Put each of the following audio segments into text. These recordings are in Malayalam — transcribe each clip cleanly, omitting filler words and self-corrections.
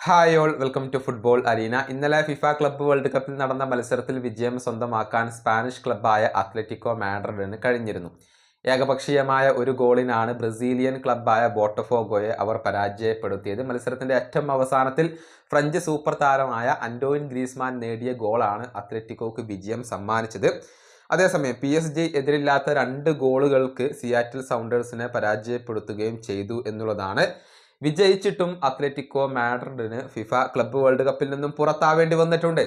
Hi all, welcome to football arena. ഇന്നലെ ഫിഫ ക്ലബ്ബ് വേൾഡ് കപ്പിൽ നടന്ന മത്സരത്തിൽ വിജയം സ്വന്തമാക്കാൻ സ്പാനിഷ് ക്ലബ്ബായ അത്ലറ്റിക്കോ മാഡ്രിഡിന് കഴിഞ്ഞിരുന്നു. ഏകപക്ഷീയമായ ഒരു ഗോളിനാണ് ബ്രസീലിയൻ ക്ലബ്ബായ ബോട്ടഫോഗോയെ അവർ പരാജയപ്പെടുത്തിയത്. മത്സരത്തിന്റെ ഏറ്റവും അവസാനത്തിൽ ഫ്രഞ്ച് സൂപ്പർ താരമായ അന്റോയിൻ ഗ്രീസ്മാൻ നേടിയ ഗോളാണ് അത്ലറ്റിക്കോക്ക് വിജയം സമ്മാനിച്ചത്. അതേസമയം PSG എതിരില്ലാത്ത 2 ഗോളുകൾക്ക് സിയാറ്റിൽ സൗണ്ടേഴ്സിനെ പരാജയപ്പെടുത്തുകയും ചെയ്തു എന്നുള്ളതാണ്. വിജയിച്ചിട്ടും അത്ലറ്റിക്കോ മാഡ്രിഡിന് ഫിഫ ക്ലബ്ബ് വേൾഡ് കപ്പിൽ നിന്നും പുറത്താവേണ്ടി വന്നിട്ടുണ്ട്.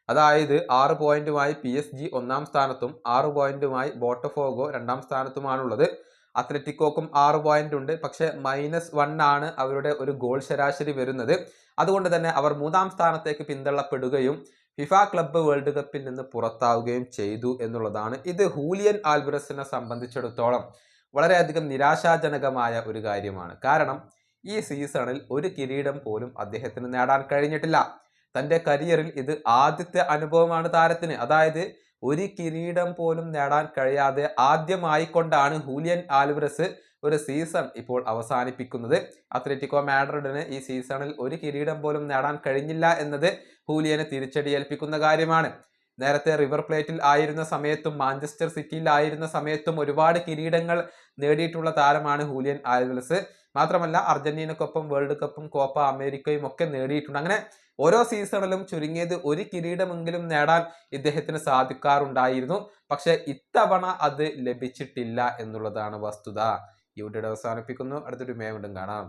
അതായത് 6 പോയിന്റുമായി PSG ഒന്നാം സ്ഥാനത്തും 6 പോയിന്റുമായി ബോട്ടഫോഗോ 2ാം സ്ഥാനത്തുമാണുള്ളത്. അത്ലറ്റിക്കോക്കും 6 പോയിന്റ് ഉണ്ട്. പക്ഷേ -1 ആണ് അവരുടെ ഒരു ഗോൾ ശരാശരി വരുന്നത്. അതുകൊണ്ട് തന്നെ അവർ 3ാം സ്ഥാനത്തേക്ക് പിന്തള്ളപ്പെടുകയും ഫിഫ ക്ലബ്ബ് വേൾഡ് കപ്പിൽ നിന്ന് പുറത്താവുകയും ചെയ്തു എന്നുള്ളതാണ്. ഇത് ഹൂലിയൻ ആൽവറസിനെ സംബന്ധിച്ചിടത്തോളം വളരെയധികം നിരാശാജനകമായ ഒരു കാര്യമാണ്. കാരണം ഈ സീസണിൽ ഒരു കിരീടം പോലും അദ്ദേഹത്തിന് നേടാൻ കഴിഞ്ഞിട്ടില്ല. തൻ്റെ കരിയറിൽ ഇത് ആദ്യത്തെ അനുഭവമാണ് താരത്തിന്. അതായത് ഒരു കിരീടം പോലും നേടാൻ കഴിയാതെ ആദ്യമായിക്കൊണ്ടാണ് ഹൂലിയൻ ആൽവറസ് ഒരു സീസൺ ഇപ്പോൾ അവസാനിപ്പിക്കുന്നത്. അത്ലറ്റിക്കോ മാഡ്രിഡിന് ഈ സീസണിൽ ഒരു കിരീടം പോലും നേടാൻ കഴിഞ്ഞില്ല എന്നത് ഹൂലിയനെ തിരിച്ചടിയേൽപ്പിക്കുന്ന കാര്യമാണ്. നേരത്തെ റിവർ പ്ലേറ്റിൽ ആയിരുന്ന സമയത്തും മാഞ്ചസ്റ്റർ സിറ്റിയിൽ ആയിരുന്ന സമയത്തും ഒരുപാട് കിരീടങ്ങൾ നേടിയിട്ടുള്ള താരമാണ് ഹൂലിയൻ ആൽവറസ്. മാത്രമല്ല അർജന്റീനക്കൊപ്പം വേൾഡ് കപ്പും കോപ്പ അമേരിക്കയും ഒക്കെ നേടിയിട്ടുണ്ട്. അങ്ങനെ ഓരോ സീസണിലും ചുരുങ്ങിയത് ഒരു കിരീടമെങ്കിലും നേടാൻ ഇദ്ദേഹത്തിന് സാധിക്കാറുണ്ടായിരുന്നു. പക്ഷെ ഇത്തവണ അത് ലഭിച്ചിട്ടില്ല എന്നുള്ളതാണ് വസ്തുത. ഈ വീഡിയോ അവസാനിപ്പിക്കുന്നു. അടുത്തൊരു വീണ്ടും കാണാം.